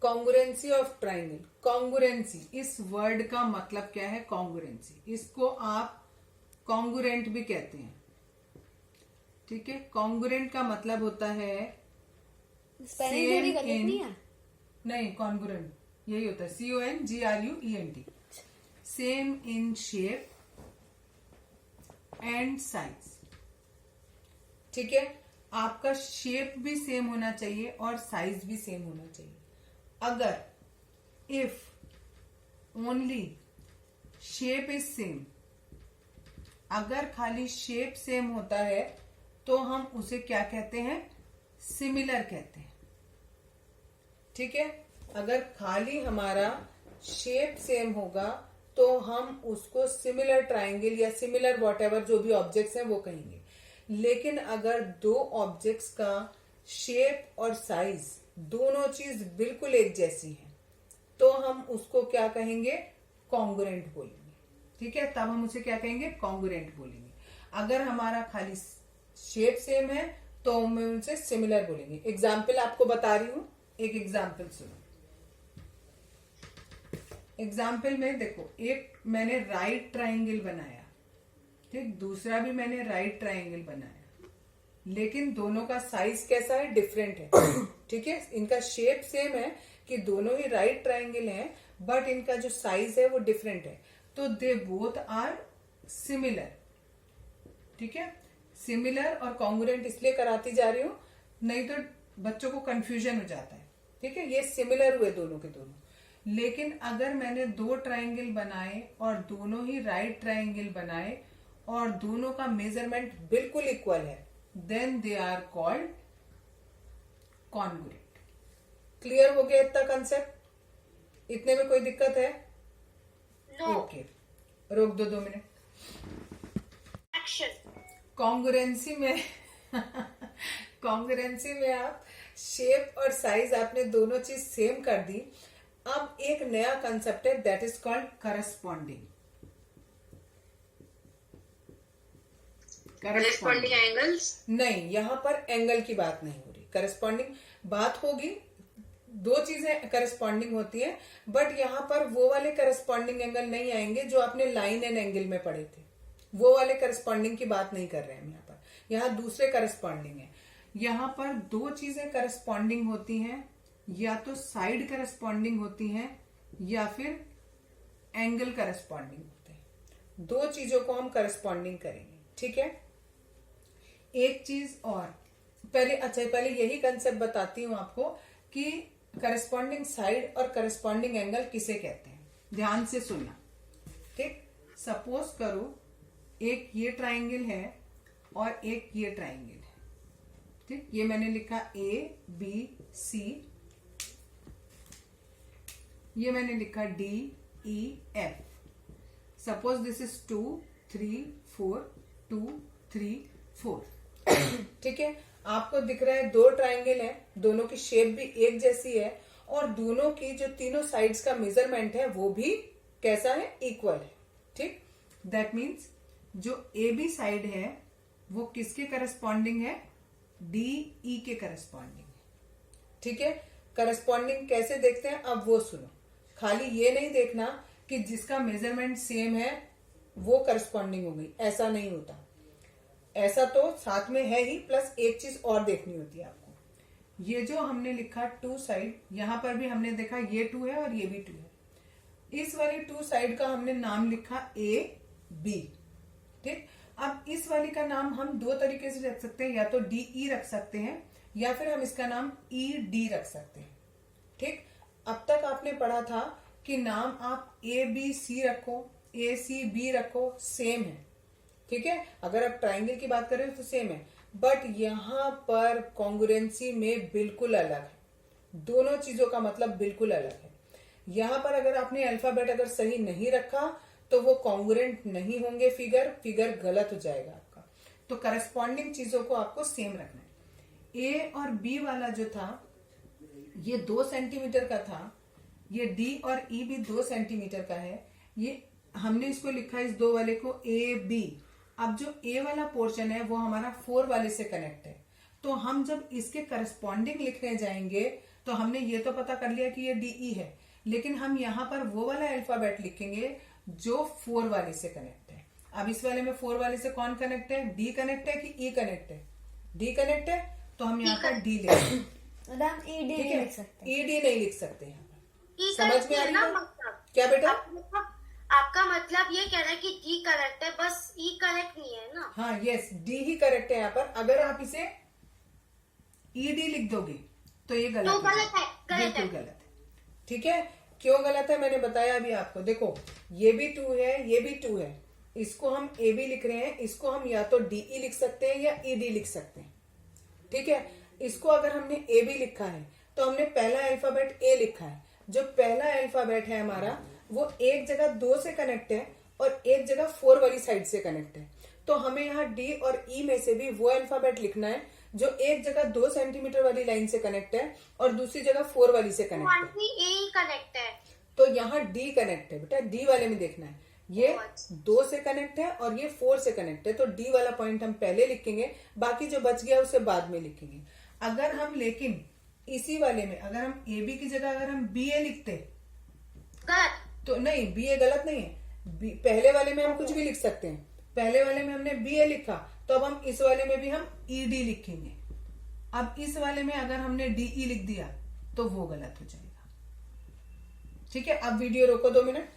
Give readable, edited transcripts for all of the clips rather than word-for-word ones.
Congruency of triangle. Congruency, इस word का मतलब क्या है? कॉन्ग्रुएंसी। इसको आप कॉन्ग्रुएंट भी कहते हैं, ठीक है। कॉन्ग्रुएंट का मतलब होता है स्पेलिंग थोड़ी गलत नहीं है? नहीं, कॉन्ग्रुएंट यही होता है, CONGRUENT। Same in shape and size, ठीक है। आपका शेप भी सेम होना चाहिए और साइज भी सेम होना चाहिए। अगर if only shape is same, अगर खाली शेप सेम होता है तो हम उसे क्या कहते हैं? सिमिलर कहते हैं, ठीक है। अगर खाली हमारा शेप सेम होगा तो हम उसको सिमिलर ट्राइंगल या सिमिलर वॉटएवर जो भी ऑब्जेक्ट्स हैं वो कहेंगे। लेकिन अगर दो ऑब्जेक्ट्स का शेप और साइज दोनों चीज बिल्कुल एक जैसी है तो हम उसको क्या कहेंगे? कॉन्ग्रुएंट बोलेंगे, ठीक है। तब हम उसे क्या कहेंगे? कॉन्ग्रुएंट बोलेंगे। अगर हमारा खाली शेप सेम है तो हम उनसे सिमिलर बोलेंगे। एग्जाम्पल आपको बता रही हूं, एक एग्जाम्पल सुनो। एग्जाम्पल में देखो, एक मैंने राइट ट्राइंगल बनाया, ठीक, दूसरा भी मैंने राइट ट्राइंगल बनाया, लेकिन दोनों का साइज कैसा है? डिफरेंट है, ठीक है। इनका शेप सेम है कि दोनों ही राइट ट्राइंगल हैं, बट इनका जो साइज है वो डिफरेंट है, तो दे बोथ आर सिमिलर, ठीक है। सिमिलर और कॉन्ग्रुएंट इसलिए कराती जा रही हूं, नहीं तो बच्चों को कंफ्यूजन हो जाता है, ठीक है। ये सिमिलर हुए दोनों के दोनों। लेकिन अगर मैंने दो ट्राइंगल बनाए और दोनों ही राइट ट्राइंगल बनाए और दोनों का मेजरमेंट बिल्कुल इक्वल है, then they are called congruent. Clear हो गया इतना कंसेप्ट? इतने में कोई दिक्कत है? ओके, रोक दो 2 मिनट। एक्शन। कॉन्ग्रुएंसी में कॉन्ग्रुएंसी में आप शेप और साइज आपने दोनों चीज सेम कर दी। अब एक नया कंसेप्ट है, that is called corresponding. Corresponding angles? नहीं, यहां पर एंगल की बात नहीं हो रही। करस्पॉन्डिंग बात होगी, दो चीजें करस्पॉन्डिंग होती है, बट यहां पर वो वाले करस्पॉन्डिंग एंगल नहीं आएंगे जो आपने लाइन एंड एंगल में पढ़े थे। वो वाले करस्पॉन्डिंग की बात नहीं कर रहे हैं हम यहाँ पर। यहाँ दूसरे करस्पॉन्डिंग है। यहाँ पर दो चीजें करस्पॉन्डिंग होती हैं, या तो साइड करस्पॉन्डिंग होती हैं या फिर एंगल करस्पॉन्डिंग होते हैं। दो चीजों को हम करस्पॉन्डिंग करेंगे, ठीक है। एक चीज और पहले यही कंसेप्ट बताती हूं आपको कि करस्पॉन्डिंग साइड और करस्पॉन्डिंग एंगल किसे कहते हैं। ध्यान से सुनना, ठीक। सपोज करो एक ये ट्राइंगल है और एक ये ट्राइंगल है, ठीक। ये मैंने लिखा ABC, ये मैंने लिखा DEF। सपोज दिस इज 2 3 4 2 3 4, ठीक है। आपको दिख रहा है दो ट्राइंगल है, दोनों की शेप भी एक जैसी है और दोनों की जो तीनों साइड्स का मेजरमेंट है वो भी कैसा है? इक्वल है, ठीक। दैट मीन्स जो AB साइड है वो किसके करस्पॉन्डिंग है? DE के करस्पॉन्डिंग है, ठीक है। करस्पॉन्डिंग कैसे देखते हैं अब वो सुनो। खाली ये नहीं देखना कि जिसका मेजरमेंट सेम है वो करस्पॉन्डिंग हो गई, ऐसा नहीं होता। ऐसा तो साथ में है ही, प्लस एक चीज और देखनी होती है आपको। ये जो हमने लिखा 2 साइड, यहां पर भी हमने देखा ये 2 है और ये भी 2 है। इस वाली 2 साइड का हमने नाम लिखा AB, ठीक। अब इस वाली का नाम हम दो तरीके से रख सकते हैं, या तो DE रख सकते हैं या फिर हम इसका नाम ED रख सकते हैं, ठीक। अब तक आपने पढ़ा था कि नाम आप ABC रखो, ACB रखो, सेम है, ठीक है। अगर आप ट्राइंगल की बात करें तो सेम है, बट यहां पर कॉन्ग्रुएंसी में बिल्कुल अलग है। दोनों चीजों का मतलब बिल्कुल अलग है। यहां पर अगर आपने अल्फाबेट अगर सही नहीं रखा तो वो कॉन्ग्रुएंट नहीं होंगे, फिगर गलत हो जाएगा आपका। तो करस्पॉन्डिंग चीजों को आपको सेम रखना है। A और B वाला जो था ये 2 सेंटीमीटर का था, ये D और E भी 2 सेंटीमीटर का है। ये हमने इसको लिखा इस दो वाले को AB। अब जो A वाला पोर्शन है वो हमारा 4 वाले से कनेक्ट है, तो हम जब इसके करस्पॉन्डिंग लिखने जाएंगे तो हमने ये तो पता कर लिया कि ये DE है, लेकिन हम यहाँ पर वो वाला अल्फाबेट लिखेंगे जो 4 वाले से कनेक्ट है। अब इस वाले में 4 वाले से कौन कनेक्ट है? D कनेक्ट है कि E कनेक्ट है? D कनेक्ट है, तो हम यहाँ पर D लिखेंगे। मैडम ED नहीं लिख सकते। ED नहीं लिख सकते यहाँ पर। E समझ में आ रही ना है? मतलब क्या बेटा? आपका मतलब ये कह रहा है कि D करेक्ट है, बस E करेक्ट नहीं है ना। हाँ, यस, D ही करेक्ट है यहाँ पर। अगर आप इसे ED लिख दोगे तो ये गलत तो हो गलत जाएगा। है, गलत बिल्कुल है। गलत है। ठीक है, क्यों गलत है मैंने बताया अभी आपको। देखो, ये भी 2 है, ये भी 2 है, इसको हम AB लिख रहे हैं, इसको हम या तो DE लिख सकते हैं या ED लिख सकते हैं। ठीक है, इसको अगर हमने AB लिखा है तो हमने पहला अल्फाबेट A लिखा है। जो पहला अल्फाबेट है हमारा, वो एक जगह 2 से कनेक्ट है और एक जगह 4 वाली साइड से कनेक्ट है। तो हमें यहाँ D और E में से भी वो अल्फाबेट लिखना है जो एक जगह 2 सेंटीमीटर वाली लाइन से कनेक्ट है और दूसरी जगह 4 वाली से कनेक्ट है। आंटी A कनेक्ट है। तो यहाँ D कनेक्ट है बेटा, D वाले में देखना है। ये 2 से कनेक्ट है और ये 4 से कनेक्ट है, तो D वाला पॉइंट हम पहले लिखेंगे, बाकी जो बच गया उसे बाद में लिखेंगे। अगर हम लेकिन इसी वाले में अगर हम AB की जगह अगर हम BA लिखते गलत। तो नहीं, BA गलत नहीं है। पहले वाले में हम कुछ भी लिख सकते हैं। पहले वाले में हमने BA लिखा, तो अब हम इस वाले में भी हम ED लिखेंगे। अब इस वाले में अगर हमने DE लिख दिया तो वो गलत हो जाएगा। ठीक है, अब वीडियो रोको 2 मिनट।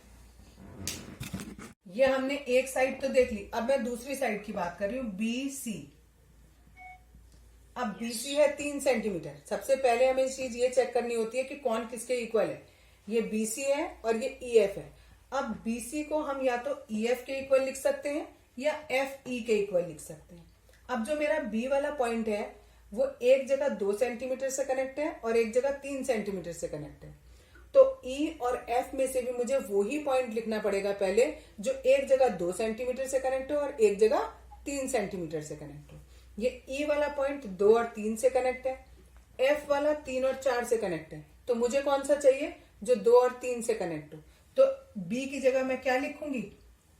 ये हमने एक साइड तो देख ली, अब मैं दूसरी साइड की बात कर रही हूँ, BC। अब BC है 3 सेंटीमीटर। सबसे पहले हमें इस चीज ये चेक करनी होती है कि कौन किसके इक्वल है। ये BC है और ये EF है। अब BC को हम या तो EF के इक्वल लिख सकते हैं या FE के इक्वल लिख सकते हैं। अब जो मेरा B वाला पॉइंट है वो एक जगह 2 सेंटीमीटर से कनेक्ट है और एक जगह 3 सेंटीमीटर से कनेक्ट है। तो E और F में से भी मुझे वो ही पॉइंट लिखना पड़ेगा पहले जो एक जगह 2 सेंटीमीटर से कनेक्ट हो और एक जगह 3 सेंटीमीटर से कनेक्ट हो। ये E वाला पॉइंट 2 और 3 से कनेक्ट है, F वाला 3 और 4 से कनेक्ट है। तो मुझे कौन सा चाहिए? जो 2 और 3 से कनेक्ट हो। तो B की जगह मैं क्या लिखूंगी?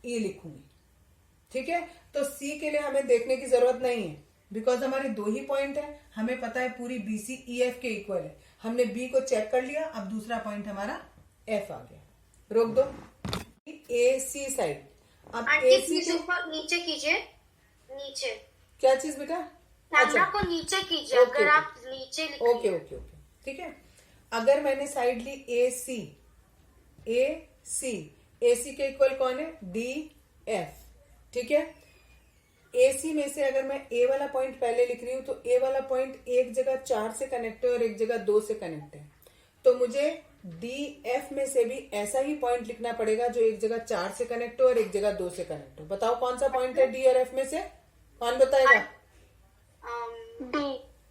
E लिखूंगी। ठीक है, तो C के लिए हमें देखने की जरूरत नहीं है, बिकॉज हमारे 2 ही पॉइंट है। हमें पता है पूरी BC EF के इक्वल है। हमने B को चेक कर लिया, अब दूसरा पॉइंट हमारा F आ गया। रोक दो। AC side. अब आंटी AC प्लीज के ऊपर नीचे कीजिए, नीचे क्या चीज बेटा? कैमरा को नीचे कीजिए। ओके, अगर ओके। आप नीचे लिखिए। ओके ओके ओके, ठीक है। अगर मैंने साइड ली AC, AC के इक्वल कौन है? DF। ठीक है, AC में से अगर मैं A वाला पॉइंट पहले लिख रही हूं तो A वाला पॉइंट एक जगह 4 से कनेक्ट है और एक जगह 2 से कनेक्ट है। तो मुझे DF में से भी ऐसा ही पॉइंट लिखना पड़ेगा जो एक जगह 4 से कनेक्ट हो और एक जगह 2 से कनेक्ट हो। बताओ कौन सा पॉइंट है D और F में से? कौन बताएगा? D।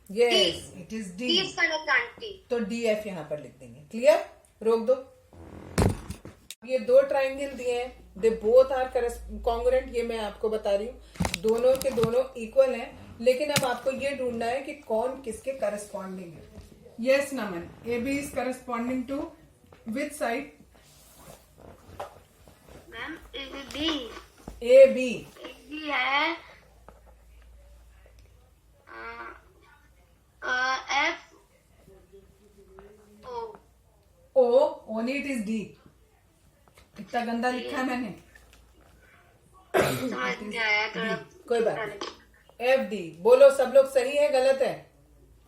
Yes, it is D। D connect aunty. तो DF यहाँ पर लिख देंगे। क्लियर? रोक दो। ये 2 ट्राइंगल दिए हैं, दे बोथ आर कॉन्ग्रुएंट। ये मैं आपको बता रही हूँ, दोनों के दोनों इक्वल हैं, लेकिन अब आपको ये ढूंढना है कि कौन किसके करस्पॉन्डिंग है। Yes Naman, AB is corresponding to which side? Ma'am B। AB। B है F O। Only it is D। इतना गंदा लिखा है मैंने। समझ नहीं आया थोड़ा। कोई बात नहीं। FD। बोलो सब लोग सही है गलत है?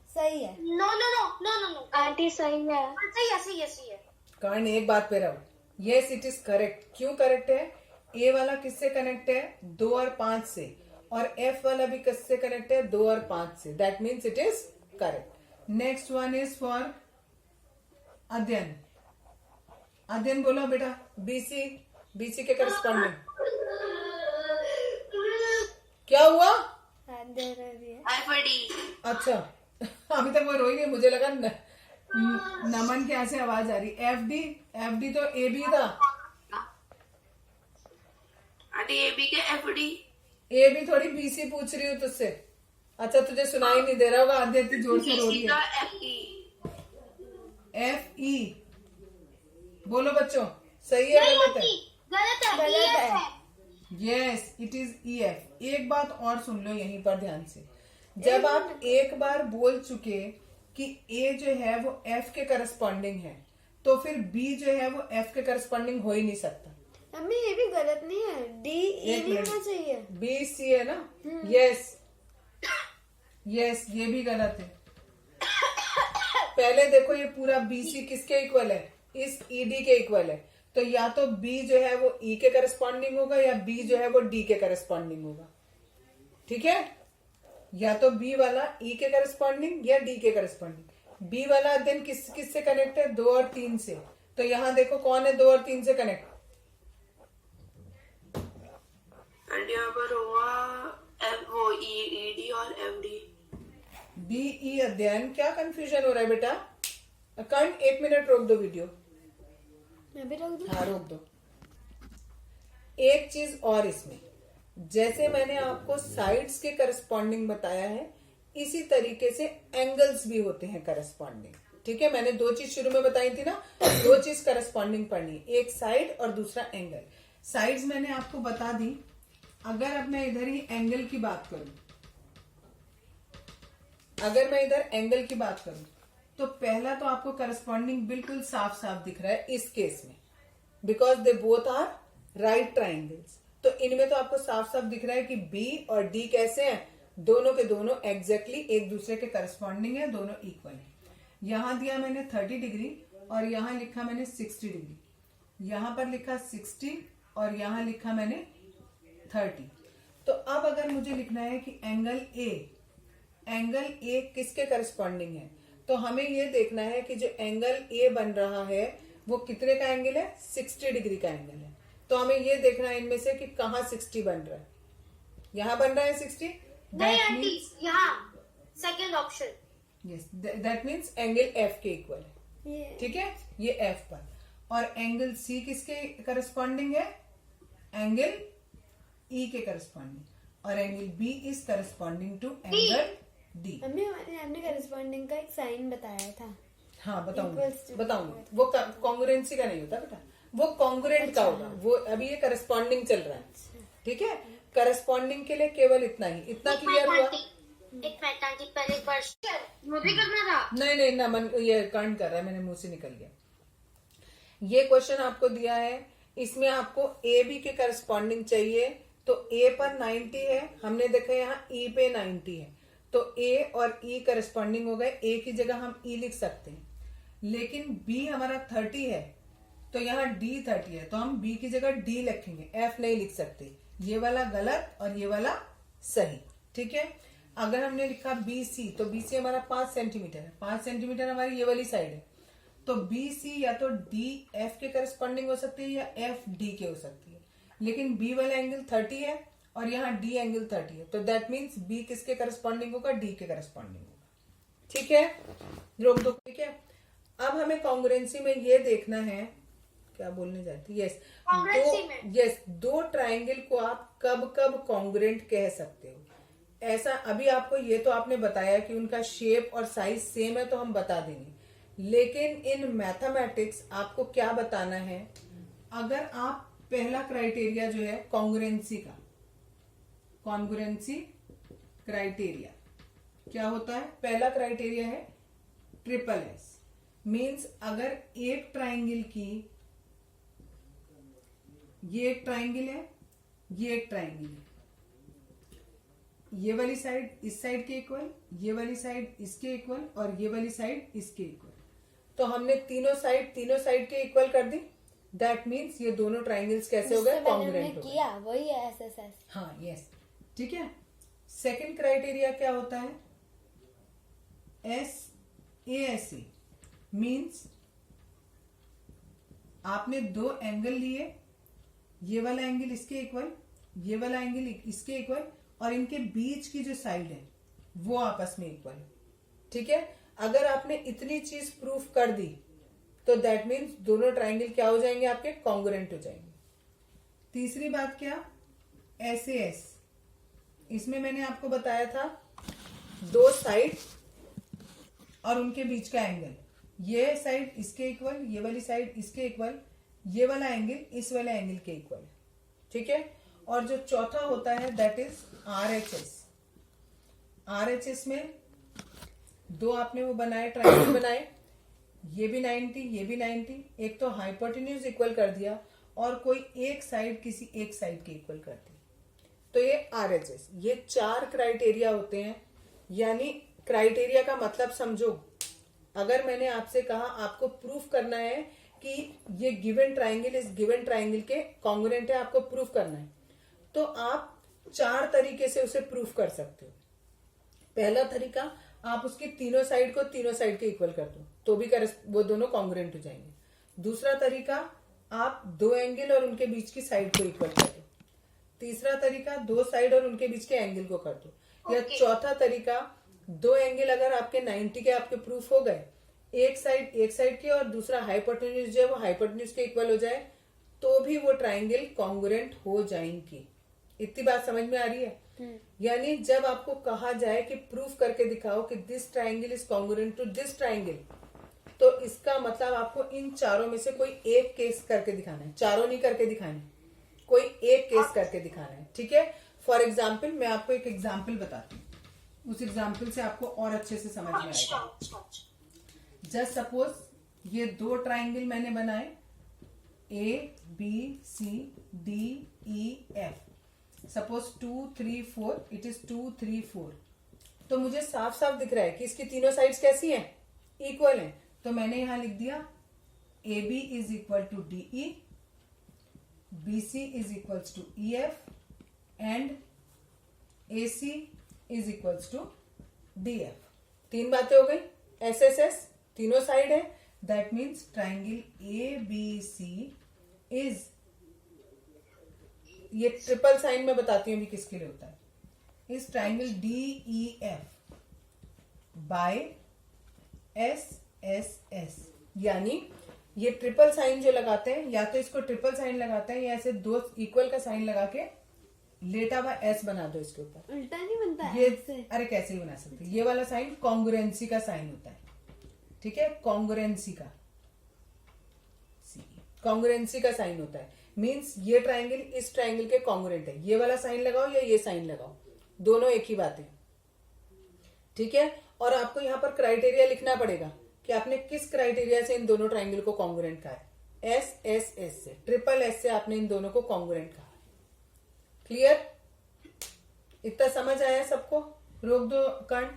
सही है। No no no no no no aunty सही है। सही है, सही है, सही है। कारण एक बात पे रहो। Yes, it is correct. क्यों करेक्ट है? A वाला किससे कनेक्ट है? 2 और 5 से, और F वाला भी किससे कनेक्ट है? 2 और 5 से। That means it is correct. Next one is for अध्ययन। अध्ययन बोलो बेटा। BC के करस्पॉन्डिंग क्या हुआ? FD। अच्छा, अभी तक वो रोई नहीं, मुझे लगा नमन के यहाँ से आवाज आ रही। FD तो AB था। आंटी AB के FD। AB थोड़ी BC पूछ रही हूँ तुझसे। अच्छा, तुझे सुनाई नहीं दे रहा होगा, आधी इतनी जोर से रो रही है। FE। बोलो बच्चों, सही है गलत है? गलत है, गलत है। EF है। Yes, it is EF। एक बात और सुन लो यहीं पर ध्यान से। जब आप एक बार बोल चुके कि ए जो है वो एफ के करस्पॉन्डिंग है, तो फिर बी जो है वो एफ के करस्पॉन्डिंग हो ही नहीं सकता। मम्मी ये भी गलत नहीं है, डी ई एक नहीं मिनट। होना चाहिए। बी सी है ना? यस यस, ये भी गलत है। पहले देखो ये पूरा बी सी किसके इक्वल है? इस ई डी के इक्वल है। तो या तो बी जो है वो ई के करस्पॉन्डिंग होगा या बी जो है वो डी के करस्पॉन्डिंग होगा। ठीक है, या तो बी वाला ई के करस्पॉन्डिंग या डी के करस्पॉन्डिंग। बी वाला देन किस से कनेक्ट है? 2 और 3 से। तो यहाँ देखो कौन है 2 और 3 से कनेक्ट? एंड यहाँ पर होगा वो ई डी और एफ डी। बी ई अध्ययन। क्या कंफ्यूजन हो रहा है बेटा? कर्ण 1 मिनट रोक दो वीडियो। मैं भी रख दूं? हाँ रोक दो। एक चीज और इसमें, जैसे मैंने आपको साइड्स के करस्पॉन्डिंग बताया है, इसी तरीके से एंगल्स भी होते हैं करस्पॉन्डिंग। ठीक है, मैंने 2 चीज शुरू में बताई थी ना, 2 चीज करस्पॉन्डिंग पढ़नी, एक साइड और दूसरा एंगल। साइड्स मैंने आपको बता दी। अगर अब मैं इधर ही एंगल की बात करूं, अगर मैं इधर एंगल की बात करूं, तो पहला तो आपको करस्पॉन्डिंग बिल्कुल साफ साफ दिख रहा है इस केस में, because they both are right triangles. तो इनमें तो आपको साफ साफ दिख रहा है कि बी और डी कैसे हैं, दोनों के दोनों एग्जैक्टली एक दूसरे के करस्पॉन्डिंग है, दोनों इक्वल है। यहां दिया मैंने 30 डिग्री और यहां लिखा मैंने 60 डिग्री। यहां पर लिखा 60 और यहां लिखा मैंने 30। तो अब अगर मुझे लिखना है कि एंगल ए किसके करस्पॉन्डिंग है, तो हमें ये देखना है कि जो एंगल ए बन रहा है वो कितने का एंगल है? 60 डिग्री का एंगल है। तो हमें ये देखना है इनमें से कि कहाँ 60 बन रहा है। यहाँ बन रहा है 60। नहीं आंटी, यहाँ second option. Yes, that means angle F के इक्वल है। ये ठीक है, ये एफ पर। और एंगल सी किसके करस्पॉन्डिंग है? एंगल ई के करस्पॉन्डिंग। और angle B is corresponding to angle D. Mummy हमारे हमने करस्पॉन्डिंग का एक साइन बताया था। हाँ बताऊंगी Equals to- बताऊंगी। वो कॉन्ग्रुएंसी का नहीं होता बेटा, वो कॉन्ग्रुएंट का होगा। वो अभी ये करस्पॉन्डिंग चल रहा है। ठीक है, करस्पॉन्डिंग के लिए केवल इतना ही, इतना क्लियर हुआ? एक मिनट आंटी, पहले एक बार मुझे करना था। नहीं ना, मन ये कर्ण कर रहा है, मैंने मुंह से निकल गया। ये क्वेश्चन आपको दिया है, इसमें आपको ए बी के करस्पॉन्डिंग चाहिए। तो ए पर 90 है, हमने देखा यहाँ ई पे 90 है, तो ए और ई करस्पॉन्डिंग हो गए। ए की जगह हम ई लिख सकते हैं, लेकिन बी हमारा 30 है, तो यहाँ डी 30 है, तो हम बी की जगह डी लिखेंगे, एफ नहीं लिख सकते। ये वाला गलत और ये वाला सही। ठीक है, अगर हमने लिखा बी सी, तो बी सी हमारा 5 सेंटीमीटर है, 5 सेंटीमीटर हमारी ये वाली साइड है। तो बी सी या तो डी एफ के करस्पॉन्डिंग हो सकती है या एफ डी के हो सकती है, लेकिन बी वाला एंगल 30 है और यहाँ डी एंगल 30 है, तो दैट मीन्स बी किसके करस्पॉन्डिंग होगा? डी के करस्पॉन्डिंग होगा। ठीक है, रोक दो। ठीक है, अब हमें कॉन्ग्रुएंसी में ये देखना है, क्या बोलने जाती है? यस, Congruency में। दो ट्राइंगल को आप कब कब कॉन्ग्रुएंट कह सकते हो। ऐसा अभी आपको ये तो आपने बताया कि उनका शेप और साइज सेम है, तो हम बता देंगे, लेकिन इन मैथमेटिक्स आपको क्या बताना है? अगर आप पहला क्राइटेरिया जो है कॉन्ग्रुएंसी का, कॉन्ग्रुएंसी क्राइटेरिया क्या होता है? पहला क्राइटेरिया है ट्रिपल एस, मीन्स अगर एक ट्राइंगल की, ये एक ट्राइंगल है, ये एक ट्राइंगल है, ये वाली साइड इस साइड के इक्वल, ये वाली साइड इसके इक्वल और ये वाली साइड इसके इक्वल, तो हमने तीनों साइड के इक्वल कर दी। दैट मीन्स ये दोनों ट्राइंगल्स कैसे हो गए? जिससे मैंने कॉन्ग्रुएंट हो गए। किया वही है एस एस एस। हाँ यस, ठीक है। सेकंड क्राइटेरिया क्या होता है? S A S A, means आपने दो एंगल लिए, ये वाला एंगल इसके इक्वल, ये वाला एंगल इसके इक्वल, और इनके बीच की जो साइड है वो आपस में इक्वल है। ठीक है, अगर आपने इतनी चीज प्रूफ कर दी तो दैट मीन्स दोनों ट्राइंगल क्या हो जाएंगे? आपके कॉन्ग्रुएंट हो जाएंगे। तीसरी बात क्या? एस ए एस, इसमें मैंने आपको बताया था दो साइड और उनके बीच का एंगल, ये साइड इसके इक्वल, ये वाली साइड इसके इक्वल, ये वाला एंगल इस वाले एंगल के इक्वल। ठीक है, और जो चौथा होता है that is R H S. R H S में दो आपने वो बनाए, ट्रायंगल बनाए, ये भी 90, ये भी 90, एक तो हाइपोटेन्यूज इक्वल कर दिया और कोई एक साइड किसी एक साइड के इक्वल कर दी, तो ये RHS। ये 4 क्राइटेरिया होते हैं। यानी क्राइटेरिया का मतलब समझो, अगर मैंने आपसे कहा आपको प्रूफ करना है कि ये गिवन ट्राइंगल इस गिवन ट्राइंगल के कॉन्ग्रुएंट है, आपको प्रूफ करना है, तो आप 4 तरीके से उसे प्रूफ कर सकते हो। पहला तरीका, आप उसकी तीनों साइड को तीनों साइड के इक्वल कर दो, तो भी वो दोनों कॉन्ग्रुएंट हो जाएंगे। दूसरा तरीका, आप 2 एंगल और उनके बीच की साइड को इक्वल कर दो। तीसरा तरीका, 2 साइड और उनके बीच के एंगल को कर दो। या चौथा तरीका, 2 एंगल अगर आपके 90 के आपके प्रूफ हो गए, एक साइड के और दूसरा हाइपोटेन्यूज जो है वो हाइपोटेन्यूज के इक्वल हो जाए, तो भी वो ट्राइंगल कॉन्ग्रुएंट हो जाएंगी। इतनी बात समझ में आ रही है? यानी जब आपको कहा जाए कि प्रूफ करके दिखाओ कि this triangle is congruent to this triangle, तो इसका मतलब आपको इन चारों में से कोई एक केस करके दिखाना है, चारों नहीं करके दिखाने, कोई एक केस करके दिखाना है। ठीक है? फॉर एग्जाम्पल मैं आपको एक एग्जाम्पल बताती हूँ, उस एग्जाम्पल से आपको और अच्छे से समझ में आएगा। जस्ट सपोज ये 2 ट्राइंगल मैंने बनाए, ABCDEF, सपोज 2 3 4, इट इज 2 3 4। तो मुझे साफ साफ दिख रहा है कि इसकी तीनों साइड्स कैसी हैं, इक्वल हैं। तो मैंने यहां लिख दिया AB is equal to DE, BC is equals to EF and AC is equals to DF। 3 बातें हो गई। SSS तीनों साइड है, that means triangle ABC is, ये ट्रिपल साइन में बताती हूँ अभी किसके लिए होता है, इस ट्राइंगल DEF बाय SSS। यानी ये ट्रिपल साइन जो लगाते हैं, या तो इसको ट्रिपल साइन लगाते हैं या ऐसे 2 इक्वल का साइन लगा के लेटा हुआ S बना दो इसके ऊपर। उल्टा नहीं बनता ये ऐसे। अरे कैसे ही बना सकते, ये वाला साइन कॉन्ग्रुएंसी का साइन होता है। ठीक है? कॉन्ग्रुएंसी का, कॉन्ग्रुएंसी का साइन होता है। मींस ये ट्राइंगल इस ट्राइंगल के कॉन्ग्रुएंट है, ये वाला साइन लगाओ या ये साइन लगाओ, दोनों एक ही बात है। ठीक है? और आपको यहाँ पर क्राइटेरिया लिखना पड़ेगा कि आपने किस क्राइटेरिया से इन दोनों ट्राइंगल को कॉन्ग्रुएंट कहा है। SSS से, ट्रिपल S से आपने इन दोनों को कॉन्ग्रुएंट कहा है। क्लियर? इतना समझ आया सबको? रोक दो कर्ण।